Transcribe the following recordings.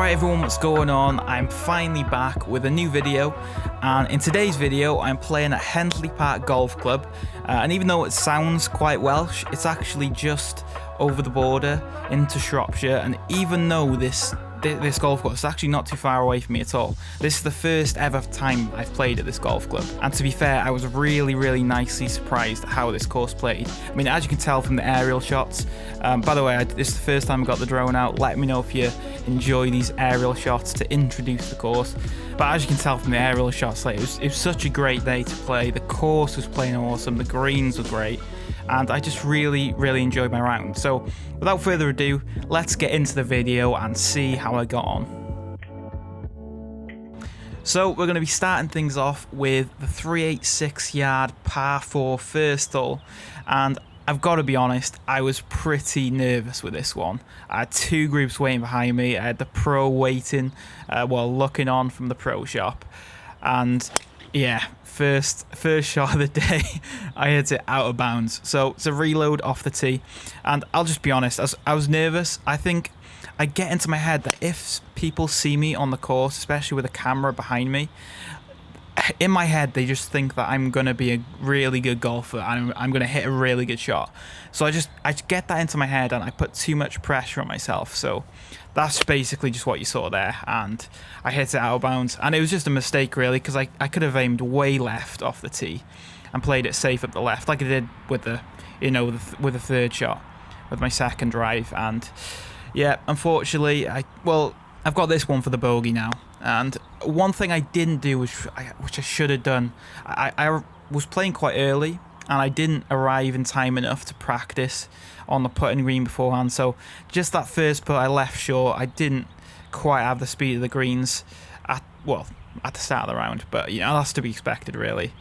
Alright everyone, what's going on? I'm finally back with a new video, and in today's video I'm playing at Henlle Golf Club, and even though it sounds quite Welsh, it's actually just over the border into Shropshire. And even though this golf course is actually not too far away from me at all, this is the first ever time I've played at this golf club, and to be fair, I was really nicely surprised at how this course played. I mean, as you can tell from the aerial shots, by the way, this is the first time I got the drone out. Let me know if you enjoy these aerial shots to introduce the course. But as you can tell from the aerial shots, like, it was such a great day to play. The course was playing awesome, the greens were great, and I just really enjoyed my round. So without further ado, let's get into the video and see how I got on. So we're going to be starting things off with the 386 yard par 4 first hole, and I've got to be honest, I was pretty nervous with this one. I had two groups waiting behind me. I had the pro waiting, looking on from the pro shop, and yeah, first shot of the day, I hit it out of bounds. So it's a reload off the tee, and I'll just be honest, I was nervous. I think I get into my head that if people see me on the course, especially with a camera behind me, in my head they just think that I'm going to be a really good golfer and I'm going to hit a really good shot. So I just get that into my head and I put too much pressure on myself. So that's basically just what you saw there, and I hit it out of bounds, and it was just a mistake really, because I could have aimed way left off the tee and played it safe up the left like I did with the with the third shot with my second drive. And yeah, unfortunately I've got this one for the bogey now. And one thing I didn't do, which I should have done, I was playing quite early and I didn't arrive in time enough to practice on the putting green beforehand. So just that first putt I left short. I didn't quite have the speed of the greens at the start of the round, but you know, that's to be expected really.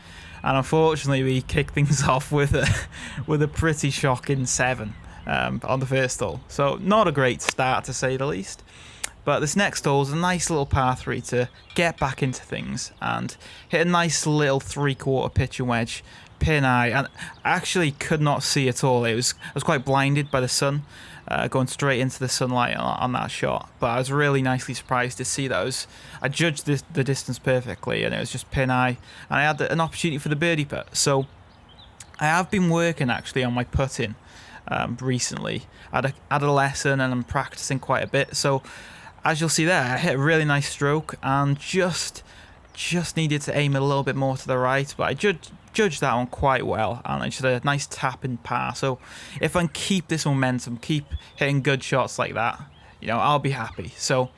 And unfortunately we kicked things off with a pretty shocking 7 on the first hole. So not a great start to say the least. But this next hole is a nice little par 3 to get back into things and hit a nice little 3/4 pitch and wedge, pin high, and I actually could not see at all. I was quite blinded by the sun, going straight into the sunlight on that shot. But I was really nicely surprised to see that. I judged the distance perfectly, and it was just pin high, and I had an opportunity for the birdie putt. So I have been working actually on my putting recently. I had a lesson and I'm practicing quite a bit. So as you'll see there, I hit a really nice stroke and just needed to aim a little bit more to the right, but I judged that one quite well, and I just had a nice tap in par. So if I can keep this momentum, keep hitting good shots like that, you know, I'll be happy. So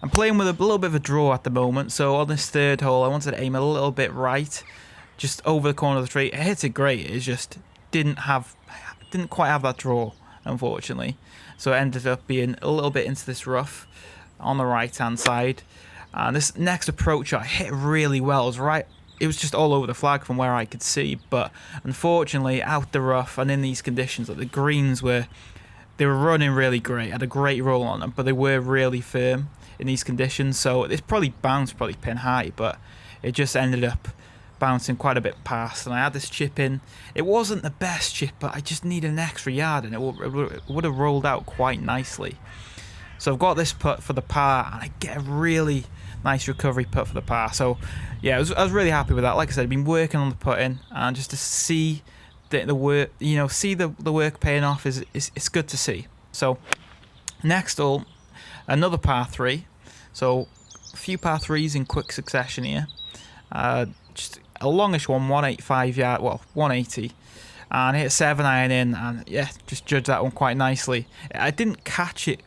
I'm playing with a little bit of a draw at the moment. So on this third hole, I wanted to aim a little bit right, just over the corner of the tree. It hit it great. It just didn't quite have that draw, unfortunately. So it ended up being a little bit into this rough on the right hand side, and this next approach I hit really well. It was just all over the flag from where I could see, but unfortunately out the rough and in these conditions, like the greens were running really great, had a great roll on them, but they were really firm in these conditions. So it's probably bounced pin high, but it just ended up bouncing quite a bit past, and I had this chip in. It wasn't the best chip, but I just needed an extra yard and it would have rolled out quite nicely. So I've got this putt for the par, and I get a really nice recovery putt for the par. So yeah, I was really happy with that. Like I said, I've been working on the putting, and just to see the work, you know, see the work paying off it's good to see. So next hole, another par 3. So a few par 3s in quick succession here. Just a longish one, 185 yard, 180. And I hit 7 iron in, and yeah, just judged that one quite nicely. I didn't catch it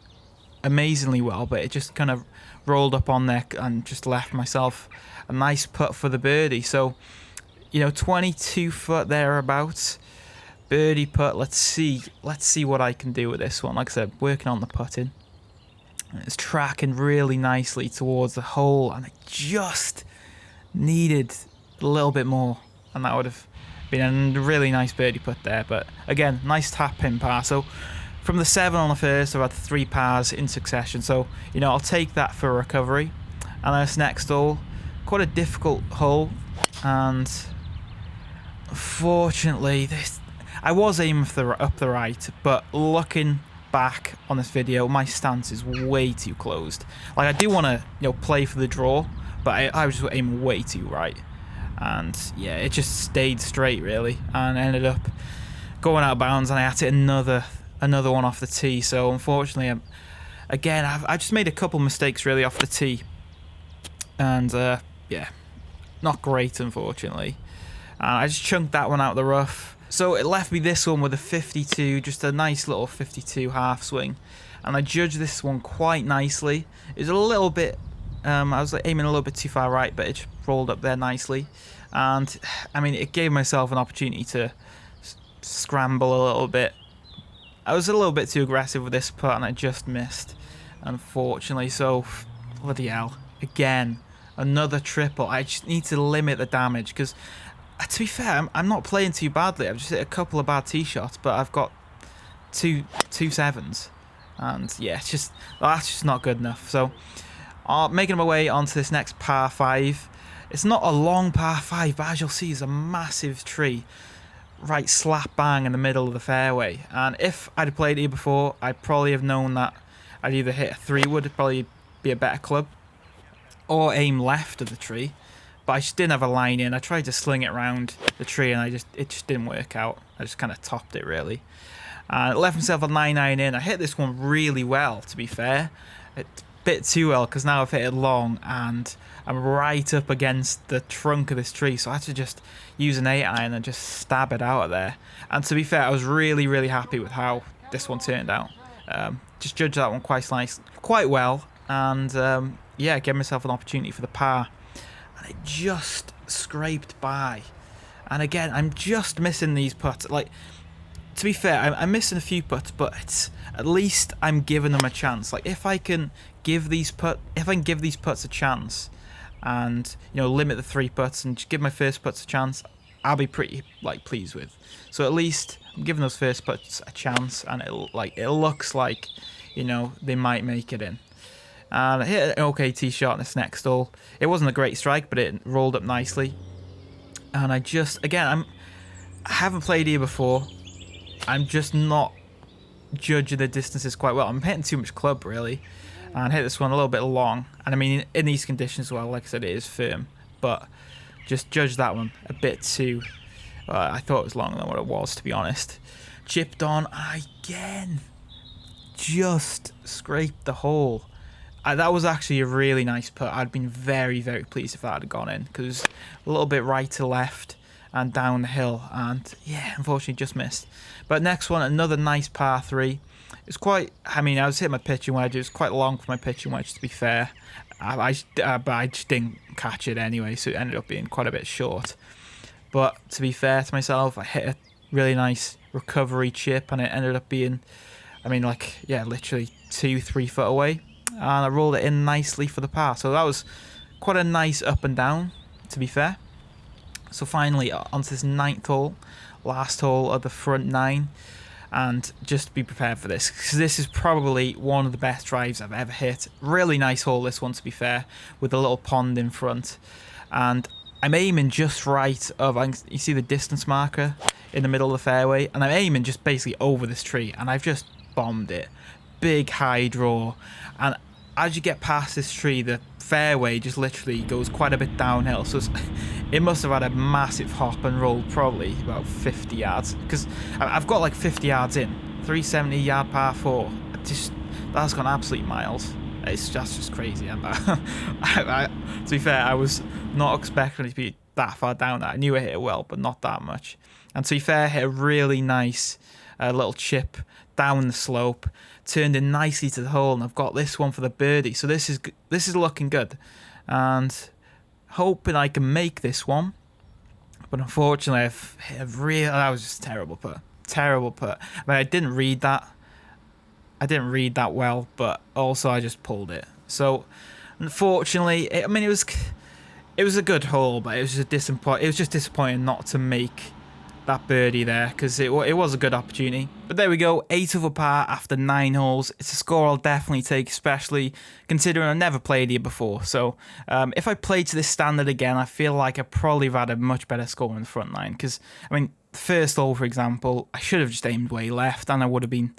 amazingly well, but it just kind of rolled up on there and just left myself a nice putt for the birdie. So, you know, 22 foot thereabouts, birdie putt. Let's see what I can do with this one. Like I said, working on the putting, and it's tracking really nicely towards the hole, and I just needed a little bit more, and that would have been a really nice birdie putt there. But again, nice tap in par. So from the 7 on the first, I've had 3 pars in succession. So, you know, I'll take that for recovery. And this next hole, quite a difficult hole. And unfortunately, I was aiming for up the right, but looking back on this video, my stance is way too closed. Like, I do want to, play for the draw, but I was just aiming way too right. And yeah, it just stayed straight really, and ended up going out of bounds, and I had to hit another one off the tee. So unfortunately, I just made a couple mistakes really off the tee, and yeah, not great unfortunately. I just chunked that one out of the rough. So it left me this one with a 52, just a nice little 52 half swing, and I judged this one quite nicely. It was a little bit, I was aiming a little bit too far right, but it just rolled up there nicely, and I mean, it gave myself an opportunity to scramble a little bit. I was a little bit too aggressive with this putt, and I just missed, unfortunately. So bloody hell, again another triple. I just need to limit the damage, because to be fair, I'm not playing too badly. I've just hit a couple of bad tee shots, but I've got two sevens, and yeah, that's just not good enough. So making my way onto this next par 5. It's not a long par 5, but as you'll see, it's a massive tree right slap bang in the middle of the fairway. And if I'd played here before, I'd probably have known that I'd either hit a 3-wood, it'd probably be a better club, or aim left of the tree. But I just didn't have a line in. I tried to sling it around the tree, and it just didn't work out. I just kind of topped it really. Left myself a 9-iron in. I hit this one really well, to be fair. It's a bit too well, because now I've hit it long, and I'm right up against the trunk of this tree, so I had to just use an 8-iron and just stab it out of there. And to be fair, I was really, really happy with how this one turned out. Just judged that one quite well, and yeah, gave myself an opportunity for the par, and it just scraped by. And again, I'm just missing these putts. Like, to be fair, I'm missing a few putts, but at least I'm giving them a chance. Like, if I can give these putts a chance, and limit the 3 putts and just give my first putts a chance, I'll be pretty pleased with. So at least I'm giving those first putts a chance, and it looks like they might make it in. And I hit an okay tee shot in this next hole. It wasn't a great strike, but it rolled up nicely. And I haven't played here before. I'm just not judging the distances quite well. I'm hitting too much club really, and hit this one a little bit long. And I mean, in these conditions as well, like I said, it is firm, but just judged that one a bit too. I thought it was longer than what it was, to be honest. Chipped on again, just scraped the hole. That was actually a really nice putt. I'd been very, very pleased if that had gone in, because a little bit right to left and down the hill, and yeah, unfortunately just missed. But next one, another nice par 3. It's quite, I was hitting my pitching wedge. It was quite long for my pitching wedge, to be fair. But I just didn't catch it anyway, so it ended up being quite a bit short. But to be fair to myself, I hit a really nice recovery chip, and it ended up being, literally 2-3 foot away. And I rolled it in nicely for the par. So that was quite a nice up and down, to be fair. So finally, onto this 9th hole, last hole of the front 9. And just be prepared for this, because this is probably one of the best drives I've ever hit. Really nice hole, this one, to be fair, with a little pond in front. And I'm aiming just right you see the distance marker in the middle of the fairway, and I'm aiming just basically over this tree, and I've just bombed it. Big high draw, and as you get past this tree, the fairway just literally goes quite a bit downhill, so it must have had a massive hop and roll, probably about 50 yards, because I've got like 50 yards in, 370 yard par 4. That's gone absolute miles. That's just crazy. To be fair, I was not expecting it to be that far down there. I knew I hit it well, but not that much. And to be fair, I hit a really nice little chip down the slope, turned in nicely to the hole, and I've got this one for the birdie. So this is looking good, and hoping I can make this one. But unfortunately, I've hit that was just terrible putt. I didn't read that. Well, but also I just pulled it. So unfortunately, it was a good hole, but it was just disappointing not to make that birdie there, because it was a good opportunity. But there we go, 8 over par after 9 holes. It's a score I'll definitely take, especially considering I've never played here before. So if I played to this standard again, I feel like I probably have had a much better score in the front 9, because the The first hole, for example, I should have just aimed way left, and I would have been,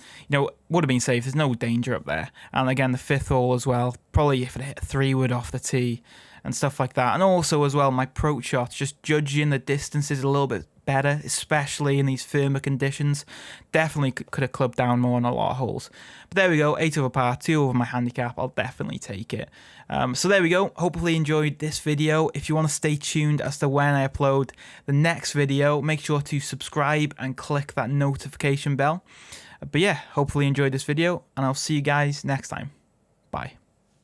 safe. There's no danger up there. And again, the fifth hole as well, probably if it hit a 3-wood off the tee and stuff like that. And also as well, my approach shots, just judging the distances a little bit better, especially in these firmer conditions. Definitely could have clubbed down more on a lot of holes. But there we go, 8 over par, 2 over my handicap. I'll definitely take it. So there we go. Hopefully you enjoyed this video. If you want to stay tuned as to when I upload the next video, make sure to subscribe and click that notification bell. But yeah, hopefully you enjoyed this video, and I'll see you guys next time.